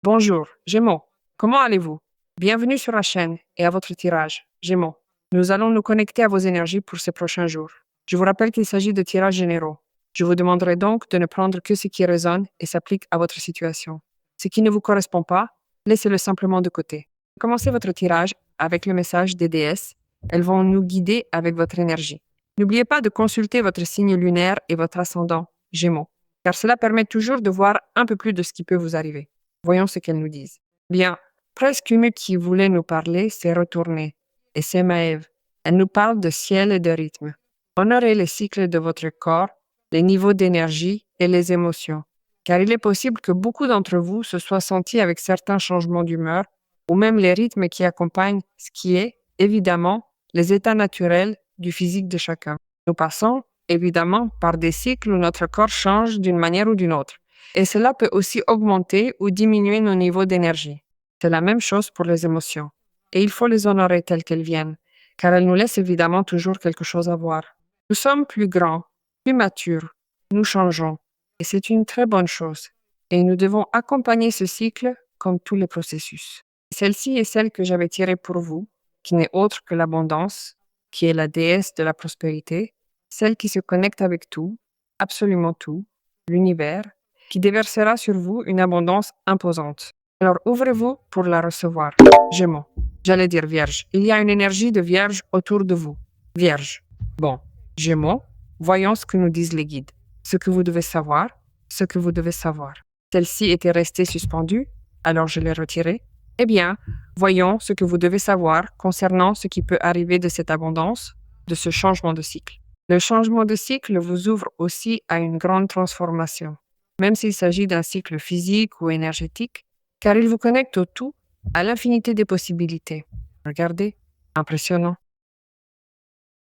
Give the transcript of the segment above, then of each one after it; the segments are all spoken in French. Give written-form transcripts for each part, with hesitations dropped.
Bonjour, Gémeaux. Comment allez-vous? Bienvenue sur la chaîne et à votre tirage, Gémeaux. Nous allons nous connecter à vos énergies pour ces prochains jours. Je vous rappelle qu'il s'agit de tirages généraux. Je vous demanderai donc de ne prendre que ce qui résonne et s'applique à votre situation. Ce qui ne vous correspond pas, laissez-le simplement de côté. Commencez votre tirage avec le message des déesses. Elles vont nous guider avec votre énergie. N'oubliez pas de consulter votre signe lunaire et votre ascendant, Gémeaux, car cela permet toujours de voir un peu plus de ce qui peut vous arriver. Voyons ce qu'elles nous disent. Bien, presque une qui voulait nous parler s'est retournée, et c'est Maëve. Elle nous parle de ciel et de rythme. Honorez les cycles de votre corps, les niveaux d'énergie et les émotions, car il est possible que beaucoup d'entre vous se soient sentis avec certains changements d'humeur ou même les rythmes qui accompagnent ce qui est, évidemment, les états naturels du physique de chacun. Nous passons, évidemment, par des cycles où notre corps change d'une manière ou d'une autre. Et cela peut aussi augmenter ou diminuer nos niveaux d'énergie. C'est la même chose pour les émotions. Et il faut les honorer telles qu'elles viennent, car elles nous laissent évidemment toujours quelque chose à voir. Nous sommes plus grands, plus matures, nous changeons, et c'est une très bonne chose. Et nous devons accompagner ce cycle comme tous les processus. Celle-ci est celle que j'avais tirée pour vous, qui n'est autre que l'abondance, qui est la déesse de la prospérité, celle qui se connecte avec tout, absolument tout, l'univers, qui déversera sur vous une abondance imposante. Alors ouvrez-vous pour la recevoir. Gémeaux. J'allais dire Vierge. Il y a une énergie de Vierge autour de vous. Vierge. Bon. Gémeaux. Voyons ce que nous disent les guides. Ce que vous devez savoir. Ce que vous devez savoir. Celle-ci était restée suspendue, alors je l'ai retirée. Eh bien, voyons ce que vous devez savoir concernant ce qui peut arriver de cette abondance, de ce changement de cycle. Le changement de cycle vous ouvre aussi à une grande transformation, même s'il s'agit d'un cycle physique ou énergétique, car il vous connecte au tout, à l'infinité des possibilités. Regardez, impressionnant.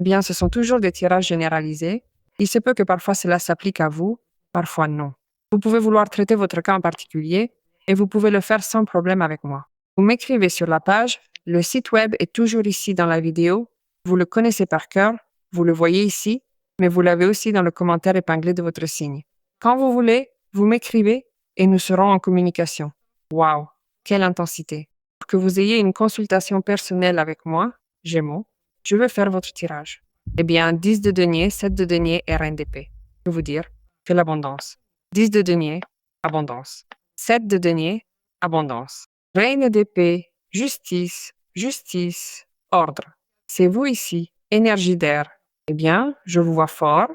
Bien, ce sont toujours des tirages généralisés. Il se peut que parfois cela s'applique à vous, parfois non. Vous pouvez vouloir traiter votre cas en particulier et vous pouvez le faire sans problème avec moi. Vous m'écrivez sur la page, le site web est toujours ici dans la vidéo, vous le connaissez par cœur, vous le voyez ici, mais vous l'avez aussi dans le commentaire épinglé de votre signe. Quand vous voulez, vous m'écrivez et nous serons en communication. Waouh, quelle intensité! Pour que vous ayez une consultation personnelle avec moi, Gémeaux, je veux faire votre tirage. Eh bien, 10 de denier, 7 de denier et reine d'épée. Je veux vous dire que l'abondance. 10 de denier, abondance. 7 de denier, abondance. Reine d'épée, justice, justice, ordre. C'est vous ici, énergie d'air. Eh bien, je vous vois fort.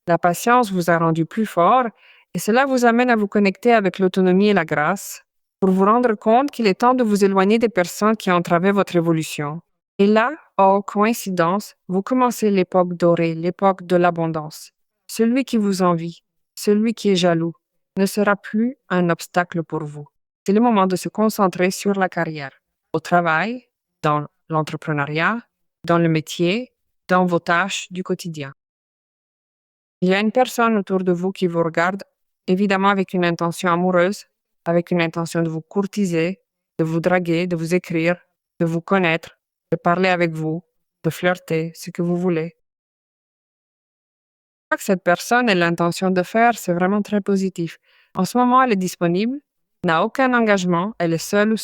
La patience vous a rendu plus fort et cela vous amène à vous connecter avec l'autonomie et la grâce pour vous rendre compte qu'il est temps de vous éloigner des personnes qui entravaient votre évolution. Et là, oh, coïncidence, vous commencez l'époque dorée, l'époque de l'abondance. Celui qui vous envie, celui qui est jaloux, ne sera plus un obstacle pour vous. C'est le moment de se concentrer sur la carrière, au travail, dans l'entrepreneuriat, dans le métier, dans vos tâches du quotidien. Il y a une personne autour de vous qui vous regarde, évidemment avec une intention amoureuse, avec une intention de vous courtiser, de vous draguer, de vous écrire, de vous connaître, de parler avec vous, de flirter, ce que vous voulez. Ce que cette personne a l'intention de faire, c'est vraiment très positif. En ce moment, elle est disponible, n'a aucun engagement, elle est seule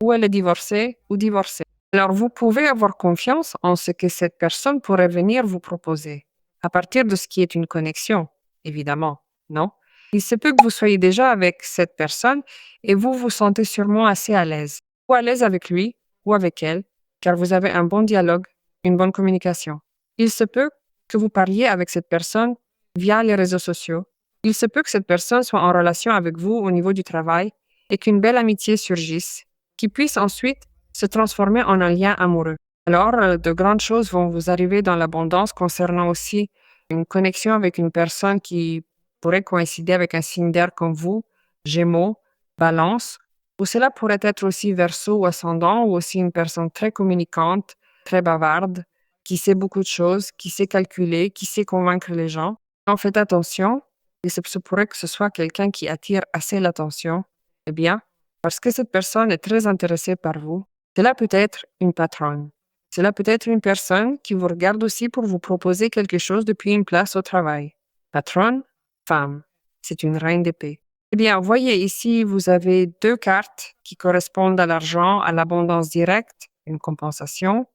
ou elle est divorcée ou divorcée. Alors, vous pouvez avoir confiance en ce que cette personne pourrait venir vous proposer, à partir de ce qui est une connexion, évidemment, non? Il se peut que vous soyez déjà avec cette personne et vous vous sentez sûrement assez à l'aise, ou à l'aise avec lui ou avec elle, car vous avez un bon dialogue, une bonne communication. Il se peut que vous parliez avec cette personne via les réseaux sociaux. Il se peut que cette personne soit en relation avec vous au niveau du travail et qu'une belle amitié surgisse, qui puisse ensuite se transformer en un lien amoureux. Alors, de grandes choses vont vous arriver dans l'abondance concernant aussi une connexion avec une personne qui pourrait coïncider avec un signe d'air comme vous, Gémeaux, Balance, ou cela pourrait être aussi Verseau ou Ascendant, ou aussi une personne très communicante, très bavarde, qui sait beaucoup de choses, qui sait calculer, qui sait convaincre les gens. Donc, faites attention, et se pourrait que ce soit quelqu'un qui attire assez l'attention. Eh bien, parce que cette personne est très intéressée par vous, cela peut être une patronne. Cela peut être une personne qui vous regarde aussi pour vous proposer quelque chose depuis une place au travail. Patronne, femme. C'est une reine d'épée. Eh bien, voyez ici, vous avez 2 cartes qui correspondent à l'argent, à l'abondance directe, une compensation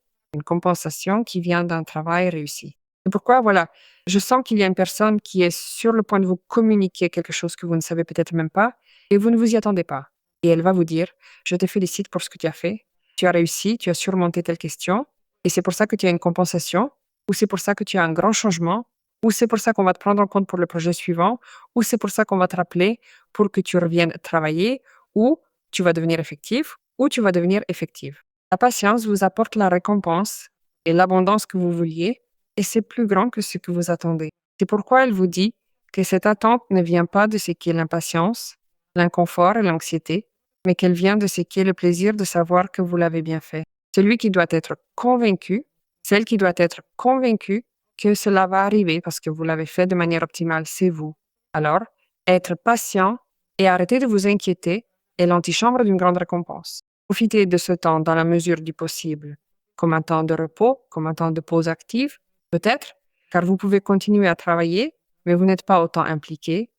qui vient d'un travail réussi. C'est pourquoi, voilà, je sens qu'il y a une personne qui est sur le point de vous communiquer quelque chose que vous ne savez peut-être même pas et vous ne vous y attendez pas. Et elle va vous dire: «Je te félicite pour ce que tu as fait. Tu as réussi, tu as surmonté telle question et c'est pour ça que tu as une compensation ou c'est pour ça que tu as un grand changement ou c'est pour ça qu'on va te prendre en compte pour le projet suivant ou c'est pour ça qu'on va te rappeler pour que tu reviennes travailler ou tu vas devenir effectif ou tu vas devenir effective. La patience vous apporte la récompense et l'abondance que vous vouliez et c'est plus grand que ce que vous attendez. C'est pourquoi elle vous dit que cette attente ne vient pas de ce qu'est l'impatience, l'inconfort et l'anxiété, mais qu'elle vient de ce qu'est le plaisir de savoir que vous l'avez bien fait. Celui qui doit être convaincu, celle qui doit être convaincue que cela va arriver parce que vous l'avez fait de manière optimale, c'est vous. Alors, être patient et arrêtez de vous inquiéter est l'antichambre d'une grande récompense. Profitez de ce temps dans la mesure du possible, comme un temps de repos, comme un temps de pause active, peut-être, car vous pouvez continuer à travailler, mais vous n'êtes pas autant impliqué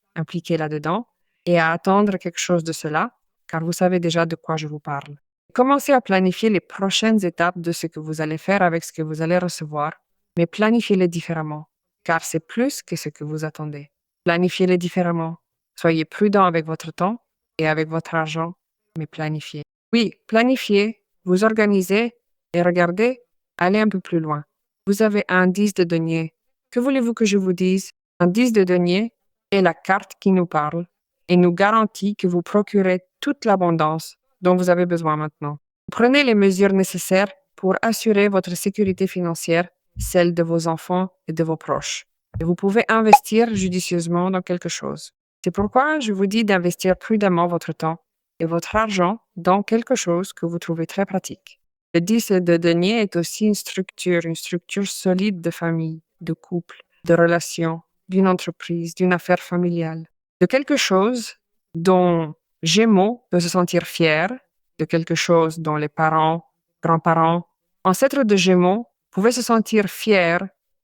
là-dedans, et à attendre quelque chose de cela, car vous savez déjà de quoi je vous parle. Commencez à planifier les prochaines étapes de ce que vous allez faire avec ce que vous allez recevoir, mais planifiez-les différemment, car c'est plus que ce que vous attendez. Planifiez-les différemment. Soyez prudent avec votre temps et avec votre argent, mais planifiez. Oui, planifiez, vous organisez et regardez, allez un peu plus loin. Vous avez un 10 de denier. Que voulez-vous que je vous dise? Un 10 de denier est la carte qui nous parle et nous garantit que vous procurez toute l'abondance dont vous avez besoin maintenant. Prenez les mesures nécessaires pour assurer votre sécurité financière, celle de vos enfants et de vos proches. Et vous pouvez investir judicieusement dans quelque chose. C'est pourquoi je vous dis d'investir prudemment votre temps et votre argent dans quelque chose que vous trouvez très pratique. Le 10 de denier est aussi une structure solide de famille, de couple, de relations, d'une entreprise, d'une affaire familiale, de quelque chose dont Gémeaux peut se sentir fier, de quelque chose dont les parents, grands-parents, ancêtres de Gémeaux pouvaient se sentir fiers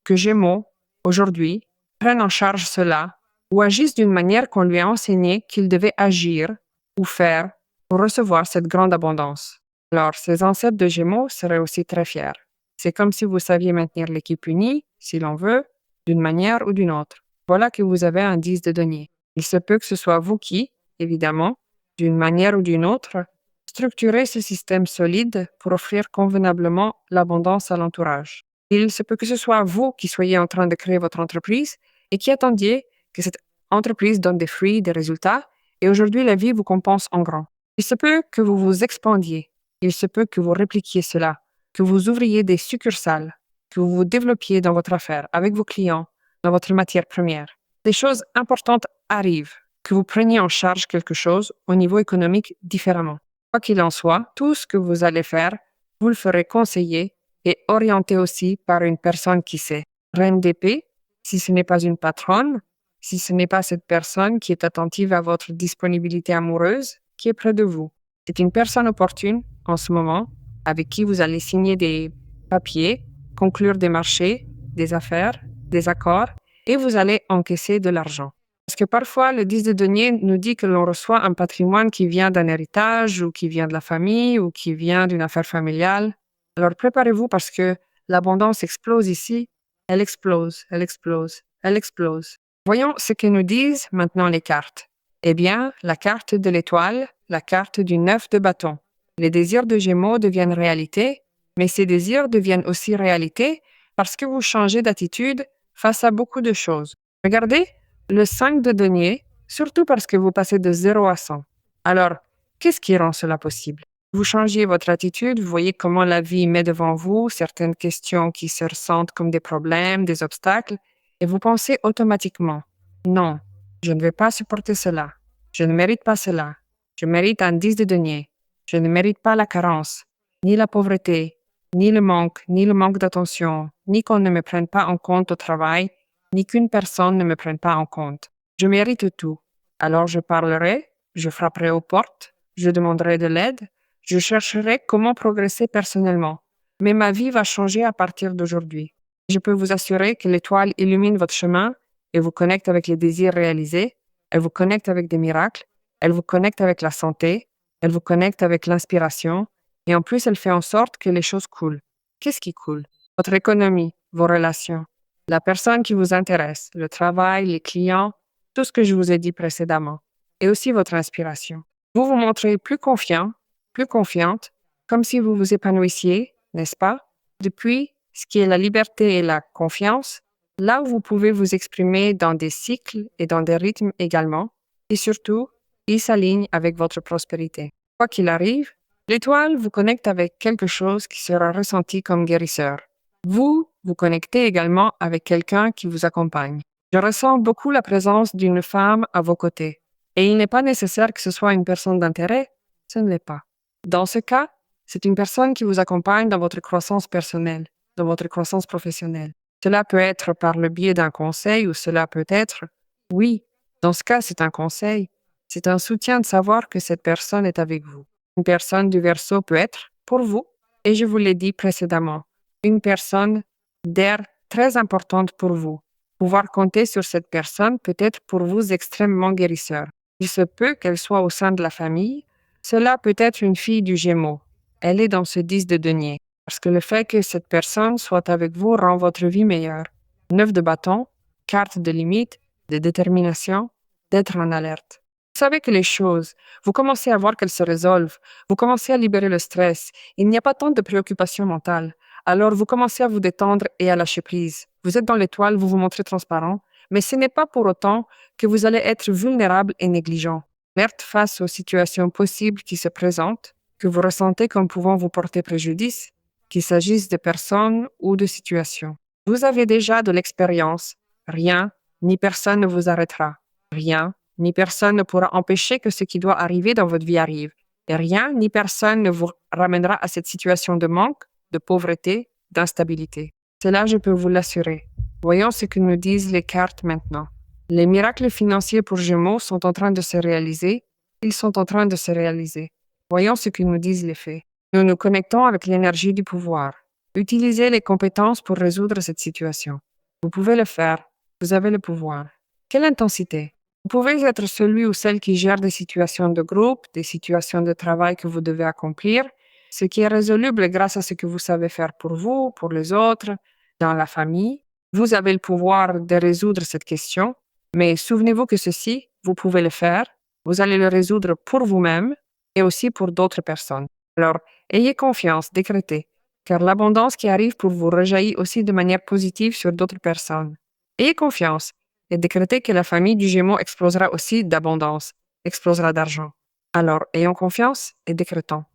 que Gémeaux, aujourd'hui, prennent en charge cela ou agissent d'une manière qu'on lui a enseigné qu'il devait agir ou faire pour recevoir cette grande abondance. Alors, ces ancêtres de Gémeaux seraient aussi très fiers. C'est comme si vous saviez maintenir l'équipe unie, si l'on veut, d'une manière ou d'une autre. Voilà que vous avez un 10 de denier. Il se peut que ce soit vous qui, évidemment, d'une manière ou d'une autre, structurez ce système solide pour offrir convenablement l'abondance à l'entourage. Il se peut que ce soit vous qui soyez en train de créer votre entreprise et qui attendiez que cette entreprise donne des fruits, des résultats, et aujourd'hui la vie vous compense en grand. Il se peut que vous vous expandiez, il se peut que vous répliquiez cela, que vous ouvriez des succursales, que vous vous développiez dans votre affaire, avec vos clients, dans votre matière première. Des choses importantes arrivent, que vous preniez en charge quelque chose au niveau économique différemment. Quoi qu'il en soit, tout ce que vous allez faire, vous le ferez conseiller et orienter aussi par une personne qui sait. Reine d'épée, si ce n'est pas une patronne, si ce n'est pas cette personne qui est attentive à votre disponibilité amoureuse, qui est près de vous. C'est une personne opportune en ce moment avec qui vous allez signer des papiers, conclure des marchés, des affaires, des accords et vous allez encaisser de l'argent. Parce que parfois, le 10 de denier nous dit que l'on reçoit un patrimoine qui vient d'un héritage ou qui vient de la famille ou qui vient d'une affaire familiale. Alors préparez-vous parce que l'abondance explose ici. Elle explose, elle explose, elle explose. Voyons ce que nous disent maintenant les cartes. Eh bien, la carte de l'étoile, la carte du 9 de bâton. Les désirs de Gémeaux deviennent réalité, mais ces désirs deviennent aussi réalité parce que vous changez d'attitude face à beaucoup de choses. Regardez le 5 de denier, surtout parce que vous passez de 0 à 100. Alors, qu'est-ce qui rend cela possible? Vous changez votre attitude, vous voyez comment la vie met devant vous certaines questions qui se ressentent comme des problèmes, des obstacles, et vous pensez automatiquement, non, je ne vais pas supporter cela, je ne mérite pas cela, je mérite un 10 de denier, je ne mérite pas la carence, ni la pauvreté, ni le manque d'attention, ni qu'on ne me prenne pas en compte au travail, ni qu'une personne ne me prenne pas en compte. Je mérite tout. Alors je parlerai, je frapperai aux portes, je demanderai de l'aide, je chercherai comment progresser personnellement. Mais ma vie va changer à partir d'aujourd'hui. Je peux vous assurer que l'étoile illumine votre chemin et vous connecte avec les désirs réalisés, Elle vous connecte avec des miracles, elle vous connecte avec la santé, elle vous connecte avec l'inspiration, et en plus, elle fait en sorte que les choses coulent. Qu'est-ce qui coule? Votre économie, vos relations, la personne qui vous intéresse, le travail, les clients, tout ce que je vous ai dit précédemment, et aussi votre inspiration. Vous vous montrez plus confiant, plus confiante, comme si vous vous épanouissiez, n'est-ce pas? Depuis ce qui est la liberté et la confiance, là où vous pouvez vous exprimer dans des cycles et dans des rythmes également, et surtout, ils s'alignent avec votre prospérité. Quoi qu'il arrive, l'étoile vous connecte avec quelque chose qui sera ressenti comme guérisseur. Vous vous connectez également avec quelqu'un qui vous accompagne. Je ressens beaucoup la présence d'une femme à vos côtés. Et il n'est pas nécessaire que ce soit une personne d'intérêt, ce ne l'est pas. Dans ce cas, c'est une personne qui vous accompagne dans votre croissance personnelle, dans votre croissance professionnelle. Cela peut être par le biais d'un conseil ou cela peut être, oui, dans ce cas, c'est un conseil. C'est un soutien de savoir que cette personne est avec vous. Une personne du Verseau peut être, pour vous, et je vous l'ai dit précédemment, une personne d'air très importante pour vous. Pouvoir compter sur cette personne peut être pour vous extrêmement guérisseur. Il se peut qu'elle soit au sein de la famille. Cela peut être une fille du Gémeaux. Elle est dans ce 10 de denier. Parce que le fait que cette personne soit avec vous rend votre vie meilleure. 9 de bâton, carte de limite, de détermination, d'être en alerte. Vous savez que les choses, vous commencez à voir qu'elles se résolvent. Vous commencez à libérer le stress. Il n'y a pas tant de préoccupations mentales. Alors vous commencez à vous détendre et à lâcher prise. Vous êtes dans l'étoile, vous vous montrez transparent, mais ce n'est pas pour autant que vous allez être vulnérable et négligent. Alerte face aux situations possibles qui se présentent, que vous ressentez comme pouvant vous porter préjudice, qu'il s'agisse de personnes ou de situations. Vous avez déjà de l'expérience. Rien ni personne ne vous arrêtera. Rien ni personne ne pourra empêcher que ce qui doit arriver dans votre vie arrive. Et rien ni personne ne vous ramènera à cette situation de manque, de pauvreté, d'instabilité. Cela, je peux vous l'assurer. Voyons ce que nous disent les cartes maintenant. Les miracles financiers pour Gémeaux sont en train de se réaliser. Ils sont en train de se réaliser. Voyons ce que nous disent les faits. Nous nous connectons avec l'énergie du pouvoir. Utilisez les compétences pour résoudre cette situation. Vous pouvez le faire. Vous avez le pouvoir. Quelle intensité? Vous pouvez être celui ou celle qui gère des situations de groupe, des situations de travail que vous devez accomplir, ce qui est résoluble grâce à ce que vous savez faire pour vous, pour les autres, dans la famille. Vous avez le pouvoir de résoudre cette question, mais souvenez-vous que ceci, vous pouvez le faire. Vous allez le résoudre pour vous-même et aussi pour d'autres personnes. Alors, ayez confiance, décrétez, car l'abondance qui arrive pour vous rejaillit aussi de manière positive sur d'autres personnes. Ayez confiance et décrétez que la famille du Gémeaux explosera aussi d'abondance, explosera d'argent. Alors, ayons confiance et décrétons.